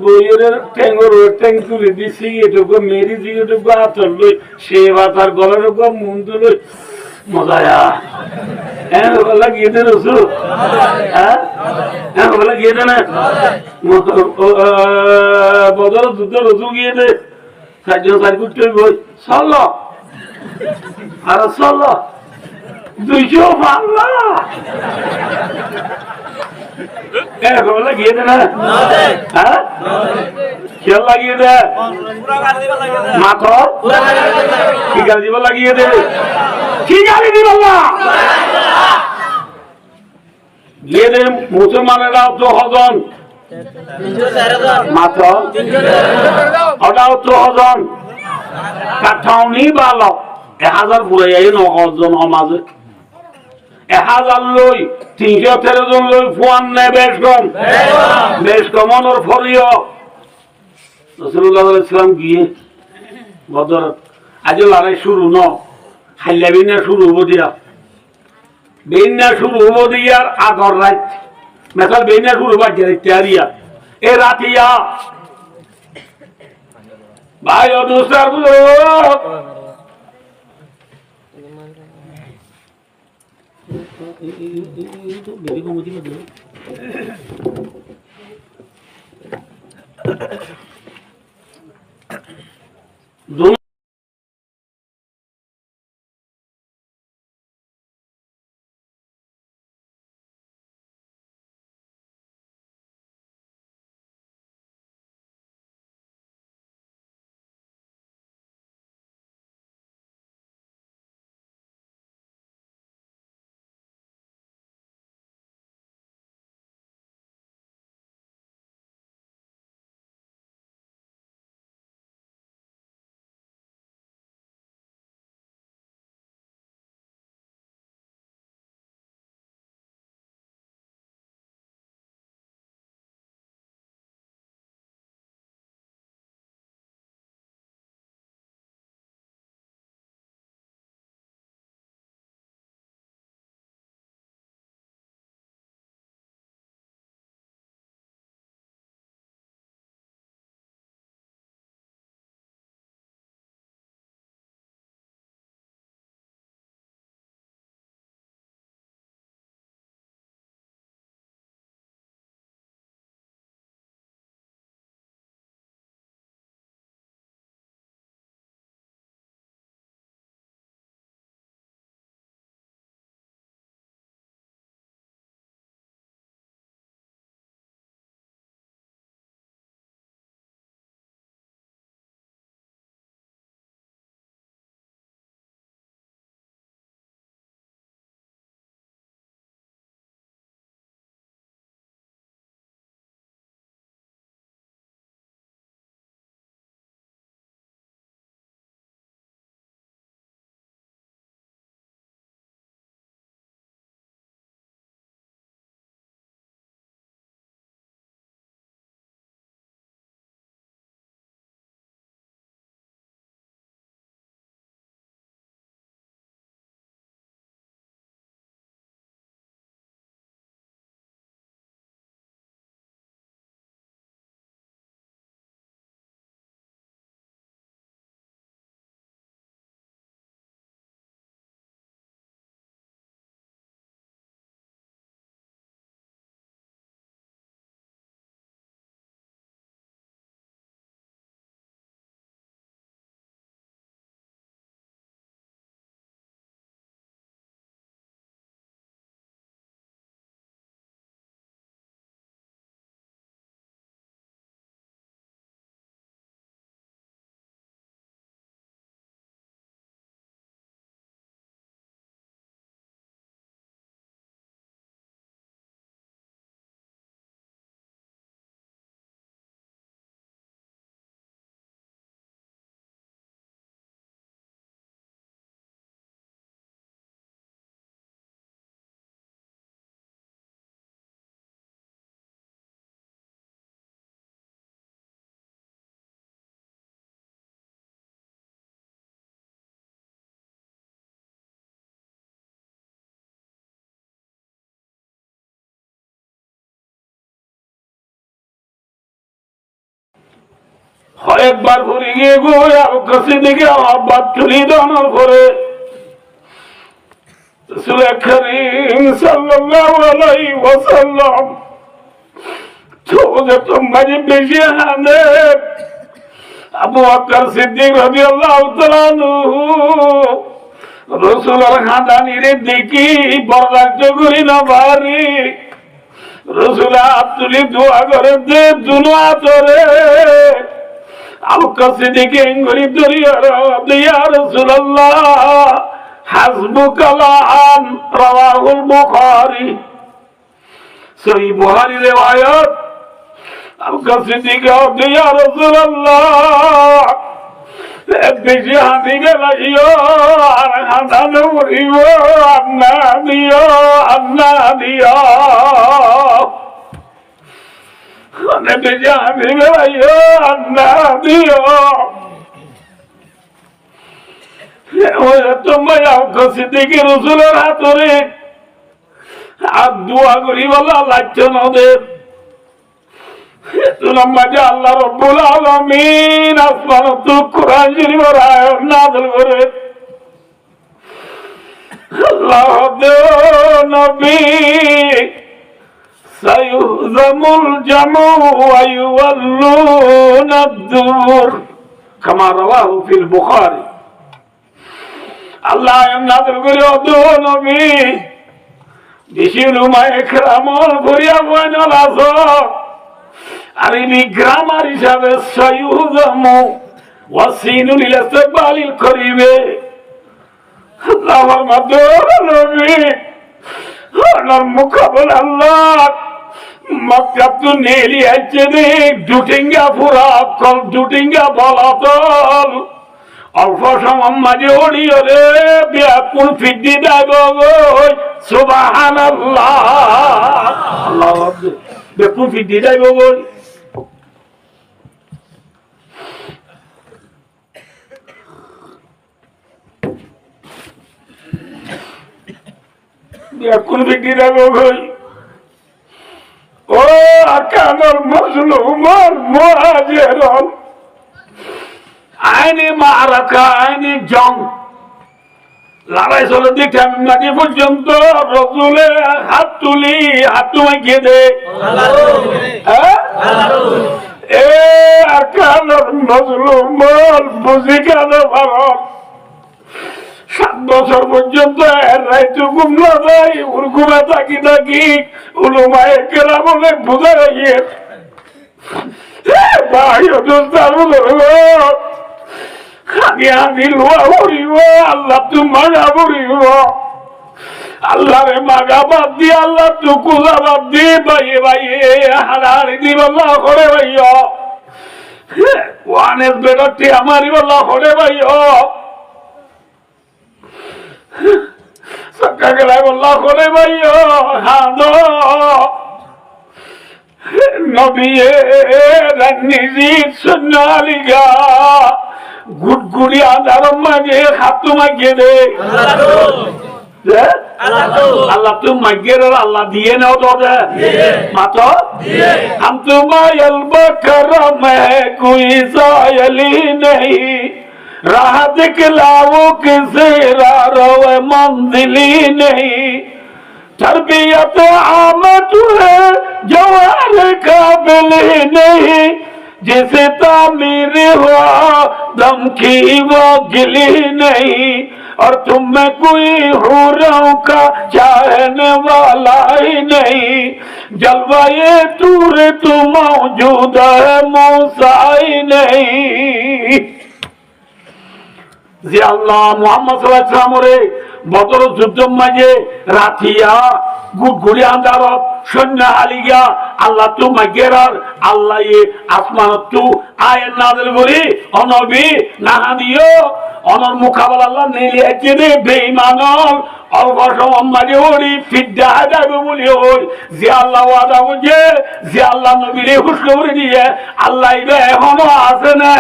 বইয়ের ট্যাঙ্গর ট্যাং তুলে দিছি এটুকু মেরি দিয়ে এটুকু আতর লই সে বাতার গলার উপর মন তুলে মজায়া হ্যাঁ বলা গিয়ে দেন রসুল হ্যাঁ হ্যাঁ বলা গিয়ে দেন বদল দুধ রসুল গিয়ে দে চারজন চার কুট বই চল আর চল 200 পাল্লা লাগিয়ে দে না হ্যাঁ খেয়াল লাগিয়ে দে মাথা কি গাড়ি দিব লাগিয়ে দে কি গাড়ি দিব না গিয়ে দে মুসলমানেরা 1000 মাত্র ওটাও 1000 কাঠাউনি ভালো 1000 পুরে যাই 9 সমাজে 1000 লই 313 জন লই ফুয়ান নে বেশ কম ওর ফরিও রাসূলুল্লাহ সাল্লাল্লাহু আলাইহি ওয়াসাল্লাম গিয়ে বদর আজ লড়াই শুরু ন হাইলা বিনা শুরু হবো দিয়া বেইনা শুরু হবো দিয়ার আগর রাত মেসাল বেইনা শুরু বাজে তৈয়ারিয়া এ রাতিয়া ভাই ও দোস্তার গুলো বেবি কমতি না একবার ঘুরে গিয়ে আবু বকর সিদ্দিক আমার বাদ তুলি দেওয়ার পরে রাসূল করিম সাল্লাল্লাহু আলাইহি ওয়াসাল্লাম তোমরা যে বেশি হানে আবু বকর সিদ্দিক রাদিয়াল্লাহু তাআলা রাসূলের খানদানিরে দেখি বরদাস্ত করি না ভারী রাসূল আব্দুলি দোয়া করে দে দুনিয়া তোরে আবু বকর সিদ্দিক এঙ্গুলি ধরিয়া ইয়া রাসূলুল্লাহ হাসবুকালান রাওয়াহুল বুখারী সহিহ বুখারী riwayat আবু বকর সিদ্দিক ইয়া রাসূলুল্লাহ বেশি হাতি গেলাইও আর হাঁটানো করিব আন্না দিও বেশি হাতি গেলাইও আন্না দিও তোমার আবু বকর সিদ্দিক রাসূলের হাতরে আর দোয়া করি বলা লাগছে না ওদের আল্লাহ রাব্বুল আলামিন আসমানত কুরআন শরীফের আয়াত নাযিল করে আল্লাহ নবী সায়ুহজামুল জামু ওয়া ইউওয়াল্লুনা আদ-দুবুর কামা রাওয়াহু ফিল বুখারী আল্লাহ নাযিল করে ও নবী বেশি উলামায়ে কেরামল করিয়া বইনাল আছো আর ইনি গ্রামার হিসাবে সায়ুহজামু ওয়াসিনুল ইলাসবালিল করিবে আল্লাহর মাধ্যমে নবী আল্লাহর মুকাবল আল্লাহ মক্কা তো নেলি আছে রে ডুটিঙ্গা পুরা কল ডুটিঙ্গা বলাতল অল্প সময় মাঝে ওড়িয়ে রে বিয়াকুল ফিদ্দি দেব সুবহানাল্লাহ আল্লাহ বেকুল ফিদ্দি দেব কোন ব্যক্তি ও আকানোর মজলুমর মুহাজিরুন আইনে মারাকা আইনে জং লড়াই চলে দেখে আমি মাঝে পর্যন্ত রাসূলের হাত তুলি হাত মাইকে দে এ আকানোর মজলুমর বুঝি কেন ভালো 7 বছর পর্যন্ত রাইতে ঘুম না যায় ওর ঘুমে থাকি উলামায়ে কেরামলে বুঝা গিয়ে ভাই আমি লোয়া করিব আল্লাহ তু মাগা করিব আল্লাহ রে মাগা বাদ দি আল্লাহ তু কুলা বাদ দি ভাইয়ে ভাইয়ে হারারি দিব আল্লাহ করে ভাইয়া ওয়ানের বেরোটি আমারই আল্লাহ করে ভাইয়া সক্কা গেলাই বল্লাহ করে ভাইও হানো নবিয়ে রান্নিজি সুন্নালিগা গুড়গুড়ি আদার মাঝে হাতু মাগিয়ে দে আল্লাহ তুমি মাগিয়ে আল্লাহ দিয়ে নাও তো মাতো हम तुम्हायल बकर में कोई सायली नहीं राह दिखलाओ किसे रोए मंजिली नहीं तरबियत आमद है जवार काबिल नहीं जिसे तामीर हुआ दम की वो गिली नहीं और तुम में कोई हूरों का चाहने वाला ही नहीं जलवाए तूर तू मौजूद है मूसा ही नहीं যে আল্লাহ মুহাম্মদ সাল্লাল্লাহু আলাইহি ওয়াসাল্লামরে বদর যুদ্ধের মাঝে রাতিয়া গুড়গুড়ি আন্দারত সৈন্য আলিগা আল্লাহ তু মাগেরার আল্লাহ আসমান তু আয়াত নাযিল করি ও নবী নাহা দিও অনর মুকাবলা আল্লাহ নেলি আছে রে বেঈমানল অল্প সময় মাঝে ওরি ফিদ্দা যাবে বলি ওই যে আল্লাহ ওয়াদা করছে যে আল্লাহ নবীরে খুশখবরি দিয়ে আল্লাহ ইবে এখনো আছে না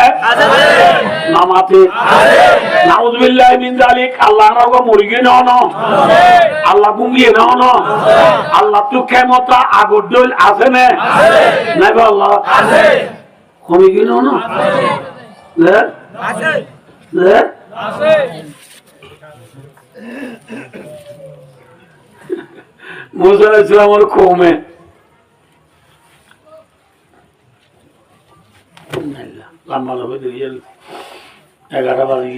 নামাতে নাউযুবিল্লাহি মিন যালিক আল্লাহ রাগো মুরগি নন আল্লাহ গুঙ্গিয়ে নন আল্লাহ তো কেমতা আগর দল আছে না নাই আল্লাহ আছে কমে কিনো না মুসা আলাইহিস সালামের কওমে লম্বা লম্বা দিয়ে 11 বাজে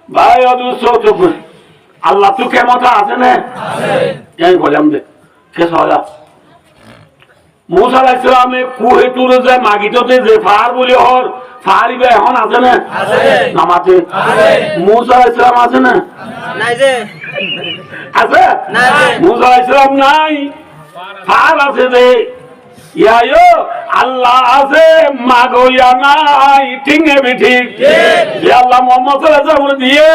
ভাই আল্লাহ তো কেমন আছে না আমি বললাম যে কে সহজা মুসা আলাইহিস সালামে কুহে তুরে যে মাগিততে যে ফার বলি হর ফারিবে এখন আছে না নামাতে মুসা আলাইহিস সালাম আছে না নাই যে আছে মুসা আলাইহিস সালাম নাই ফার আছে যে ইয়ায়ো আল্লাহ আছে মাগো ইয়া নাই ঠিক নেবে ঠিক যে আল্লাহ মুহাম্মদ সাল্লাল্লাহু আলাইহি ওয়াসাল্লাম দিয়ে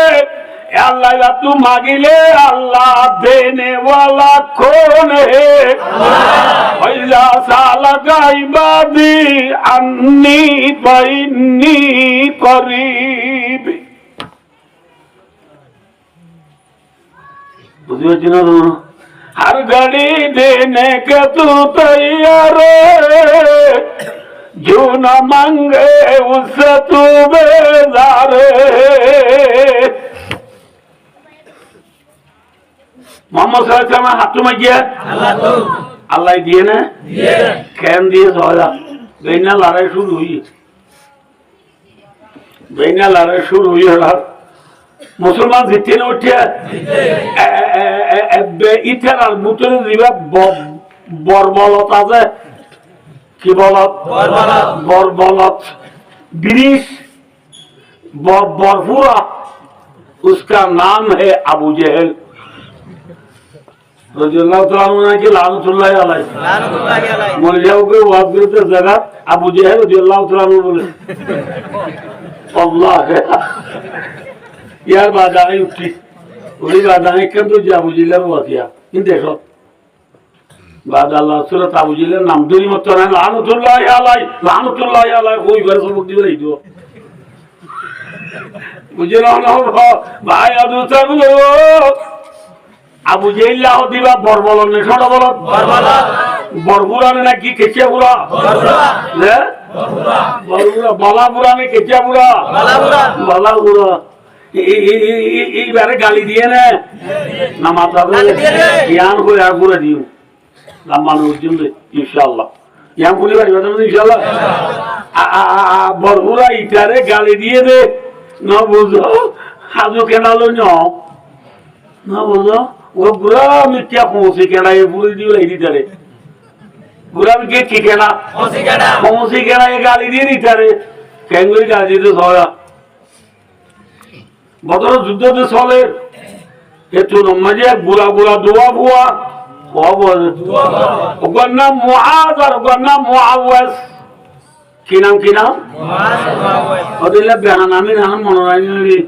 अल्लाह तू मांगिले अल्लाह देने वाला कौन है वैला सालका इबादी अन्नी बैनी करीब बुझिए ना हर घड़ी देने के तू तैयार जो न मांगे उससे तू बेजार मोहम्मद सल्लल्लाहु अलैहि वसल्लम हाथ में किया अल्लाह दिए ना कैन दिए सोया बेना लड़ाई शुरू हुई है मुसलमान जीते ना उठे इधर और मुतले जीवा बरबलत आजे की बलत बरबलत ब्रिश बरफुरा उसका नाम है अबू जहल রাদিয়াল্লাহু তাআলা আনহু লানাতুল্লাহ আলাইহি মরে যাও কে ওয়াজগুলোতে জায়গা আবু জেহেল রাদিয়াল্লাহু তাআলা আনহু বলে আল্লাহ ইয়ার বাদাই উঠি ওই বাদাই কেন তো আবু জেহেলের ওয়াজিয়া কিন্তু দেখো বাদ আল্লাহ সূরা আবু জেহেলের নাম ধরি মত না লানাতুল্লাহ আলাইহি ওই ঘরে সবক দিবে এই তো বুঝে নাও না ভাই আদু চাবু আবু জেহেল দিবা বরবলন নে ছোট বলদ বরবুরানে নাকি কেচিয়াপুরা বরবুরা বালাপুরা নে কেচিয়াপুরা বালাপুরা এইবারে গালি দিয়ে না মাথা জ্ঞান করে আর করে দিও মানুষ জন্য ইনশাআল্লাহ জ্ঞান করে ইনশাআল্লাহ বরবুরা ইটারে গালি দিয়ে দে না বুঝো হাজু কেনালো না বুঝো वो बुरा में क्या कौन-सी कहना ये पूरी दी वाली इधर है बुरा में क्या कहना कौन-सी कहना ये गाली दी नहीं इधर है कहेंगे गाली तो सोया बतौर जुद्ध तो सोले ये तो मजे बुरा दुआ हुआ वो बोल उगन्ना मुआज़ और उगन्ना मुआवज़ की नाम और दिल्ली बयाना में नाम मनोरंजन भी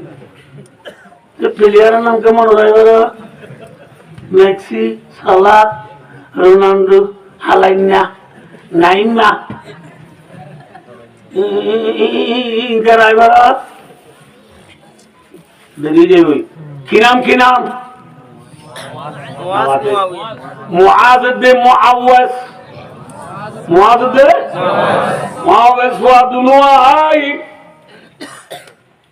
ये प्लेयर नाम क्या मनोरंजन मेक्सी साला रोनाल्डो हालाइना नाइमा इनका ड्राइवर देखिए भाई की नाम मुआज़ दे मुआवज़ हुआ दोनों आई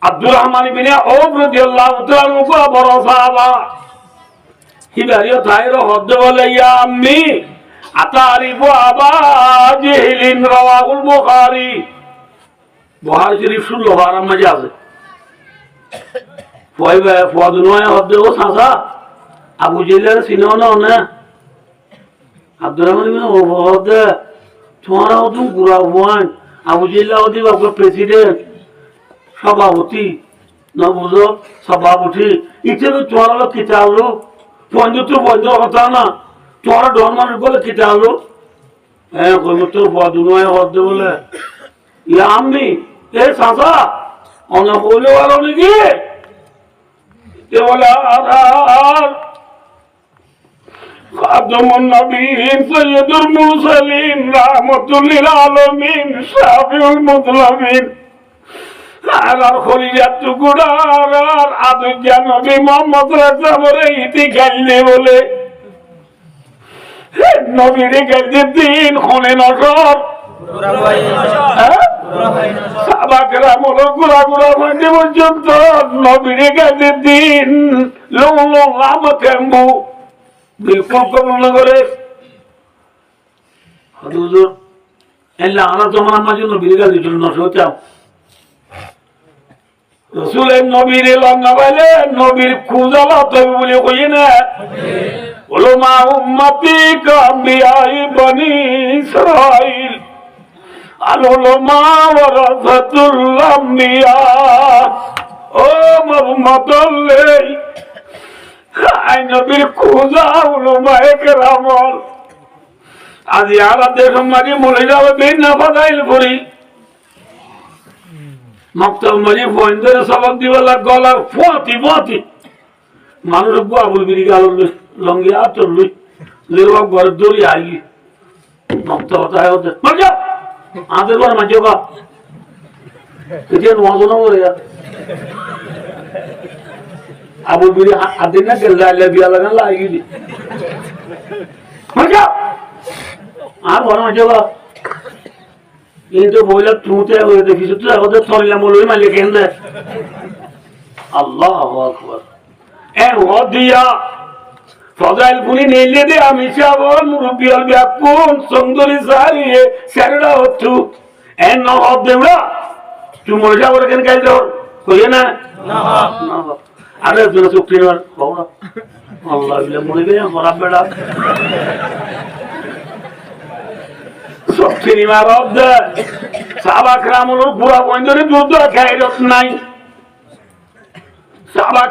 अब्दुल रहमान बिन औफ रज़ियल्लाहु ताआला अन्हु को भरोसा आला हिबारियो थायरो हद बोले या अम्मी अतारिफु अबा जहलिन रवाहुल बुखारी बुखारी शरीफ सुन लो बारह मजा से फुआदुनोया हद वो सांसा अबू जहल सिनो ना अब्दुल रहमान बिन औफ हद तुम्हारा हो तुम बुरा हुआ अबू जहल होती आपका प्रेसिडेंट सभापति न बुझो सभापति इतने तो तुम्हारा लोग किताब लो तो बंद होता ना तुम्हारा डॉन मान बोले किताब लो कोई मतलब फुआदुनो है होते बोले या अम्मी ये सांसा उन्हें बोले वालों ने की ये बोले खादमुन नबीन सय्यदुल मुरसलीन रहमतुल लिल आलमीन शाफिउल मुज़लमीन आलार खलीजा टुकुरार आदुजा नबी मोहम्मद रसूलुल्लाह इति गाइले बोले नबीरे गाइले दिन खने नसर সাহাবাকেরা মনে ঘোরা ঘোরা মানে পর্যন্ত নবীরে কাছে দিন লামু বিলকুল কবল না করে হুজুর এলা আনা তোমার মাঝে নবীরে কাছে দিল না সোচাও রসুলের নবীর লঙ্গা পাইলে নবীর খুঁজালা তবে বলে কই না বলো মা উম্মতি কাম্বিয়াই বনি ইসরাইল আলো মা ওয়ারাসাতুল আম্বিয়া ও মুহাম্মদুল্লে আই নবীর খুঁজা উলামায়ে কেরাম আজ ইয়ারা দেশম মাঝে মরে যাবে বেন না ফাদাইল করি মক্তব মাঝে বন্ধের সবক দিবেলা গলার ফুয়াতি মানুষ আবুল বিরি গাল লঙ্গি আতর লই লেবা ঘর দড়ি আই মক্তব তাই হতে মজা আদের বড় মাঝে বা এটি নজন করে আবুল বিরি আদিন না গেলে বিয়া লাগান লাগি দি মজা আর বড় মাঝে বা কিন্তু বইলা তুতে হয়ে দেখিস তুই ওদের চললাম বলবি মালিক কেন আল্লাহু আকবার এ ওদিয়া ফজাইল পুনি নেলে দে আমি যাব মুরব্বি আল বিয়াকুন সুন্দরী সারিয়ে সেরড়া হচ্ছু এ ন দেউড়া তুই মরে যাবো কেন কাই যাও কইয়ে না না আরে তুই চুক্তি না বাবা আল্লাহ বিলে মরে গে মরা বেড়া চুক্তি নিমা রব দে সাহাবা کرام বুড়া বন্ধরে দুধ খাই নাই সাহাবা